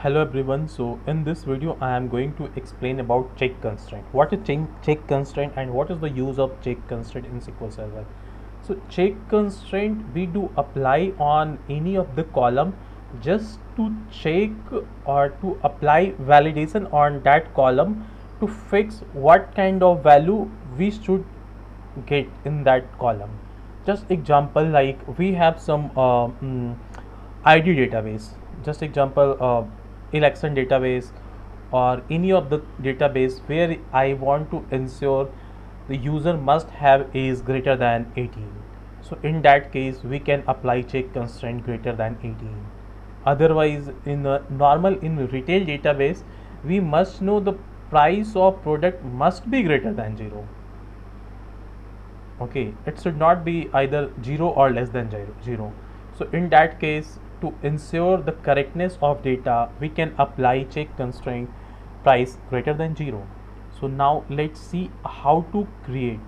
Hello everyone. So in this video I am going to explain about check constraint. What is check constraint and what is the use of check constraint in SQL Server? So check constraint we do apply on any of the column just to check or to apply validation on that column to fix what kind of value we should get in that column. Just example, like we have some id database, just example, election database or any of the database where I want to ensure the user must have age greater than 18. So in that case we can apply check constraint greater than 18. Otherwise, in a normal in retail database we must know the price of product must be greater than 0. Okay, it should not be either 0 or less than 0. So in that case, to ensure the correctness of data we can apply check constraint price greater than 0. So now let's see how to create.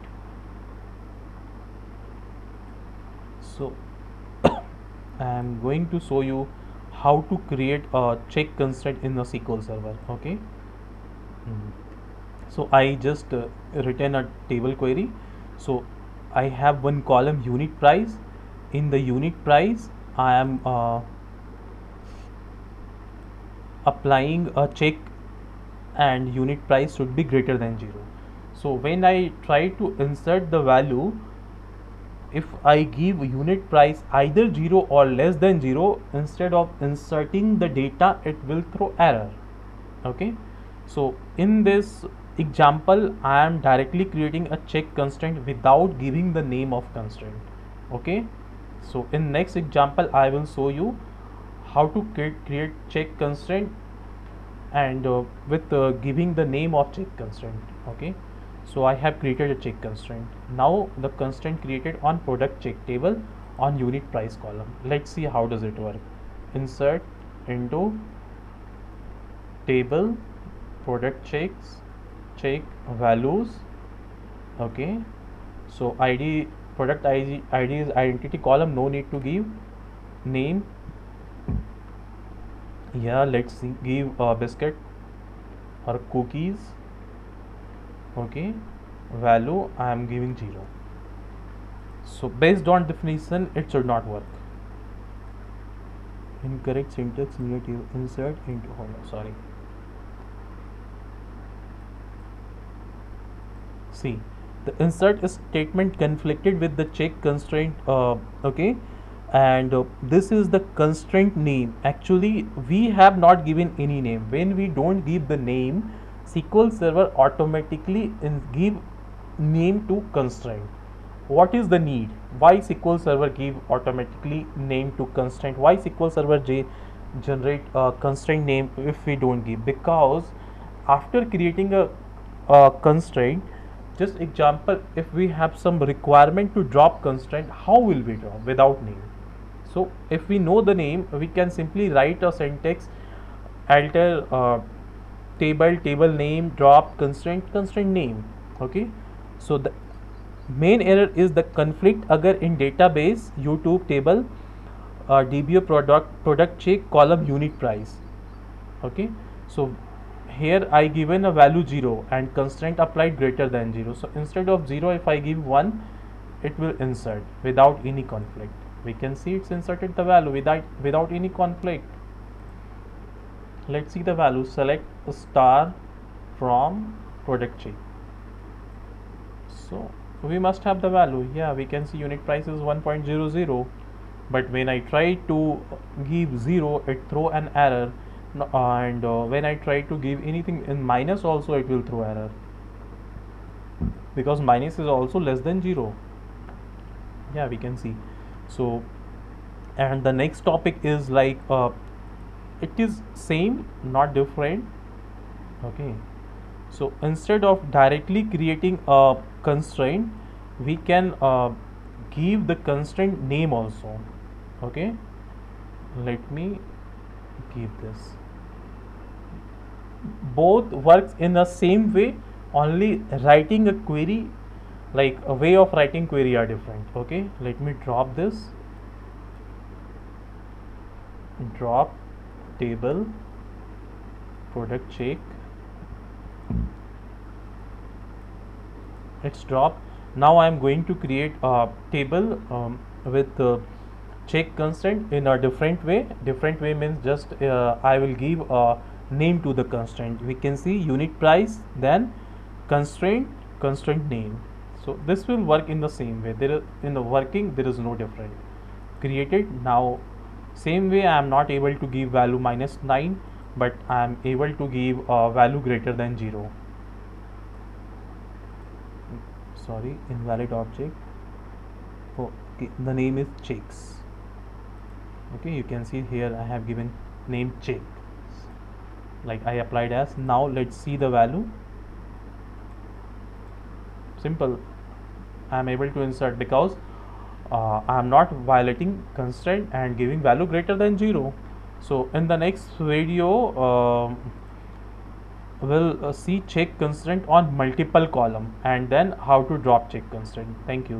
So I am going to show you how to create a check constraint in the SQL Server. Okay. So I just written a table query. So I have one column unit price. In the unit price I am applying a check and unit price should be greater than 0. So when I try to insert the value, if I give unit price either 0 or less than 0, instead of inserting the data it will throw error. Okay, so in this example I am directly creating a check constraint without giving the name of constraint. Okay, so in next example I will show you how to create check constraint and with giving the name of check constraint. Okay, so I have created a check constraint. Now the constraint created on product check table on unit price column. Let's see how does it work. Insert into table product checks, check values. Okay, so id product id is identity column, no need to give name. Yeah, let's see, give a biscuit or cookies. Okay, value I am giving 0. So based on definition it should not work. Incorrect syntax needed to insert into, hold on, sorry. See, the insert statement conflicted with the check constraint. Okay, and this is the constraint name. Actually we have not given any name. When we don't give the name, SQL Server automatically give name to constraint. What is the need? Why SQL Server give automatically name to constraint? Why SQL Server generate a constraint name if we don't give? Because after creating a constraint, just example, if we have some requirement to drop constraint, how will we drop without name? So if we know the name, we can simply write a syntax, alter table name, drop constraint name. Okay, so the main error is the conflict agar in database YouTube table DBA product check column unit price. Okay, so here I given a value 0 and constraint applied greater than 0. So instead of 0, if I give 1, it will insert without any conflict. We can see it's inserted the value without any conflict. Let's see the value. Select a star from product check. So we must have the value. Yeah, we can see unit price is 1.00, but when I try to give 0 it throw an error. And when I try to give anything in minus also it will throw error, because minus is also less than 0. Yeah, we can see. So and the next topic is like it is same, not different. Okay, so instead of directly creating a constraint, we can give the constraint name also. Okay, let me give this. Both works in the same way, only writing a query, like a way of writing query are different. Okay, let me drop this, drop table product check, it's dropped. Now I am going to create a table with check constraint in a different way. Different way means just I will give a name to the constraint. We can see unit price, then constraint name. So this will work in the same way. There is, in the working there is no different. Created. Now same way I am not able to give value -9, but I am able to give a value greater than 0. Sorry, invalid object. Oh, okay, the name is checks. Okay, you can see here I have given name check, like I applied as. Now let's see the value. Simple. I am able to insert because I am not violating constraint and giving value greater than 0. So in the next video we'll see check constraint on multiple column and then how to drop check constraint. Thank you.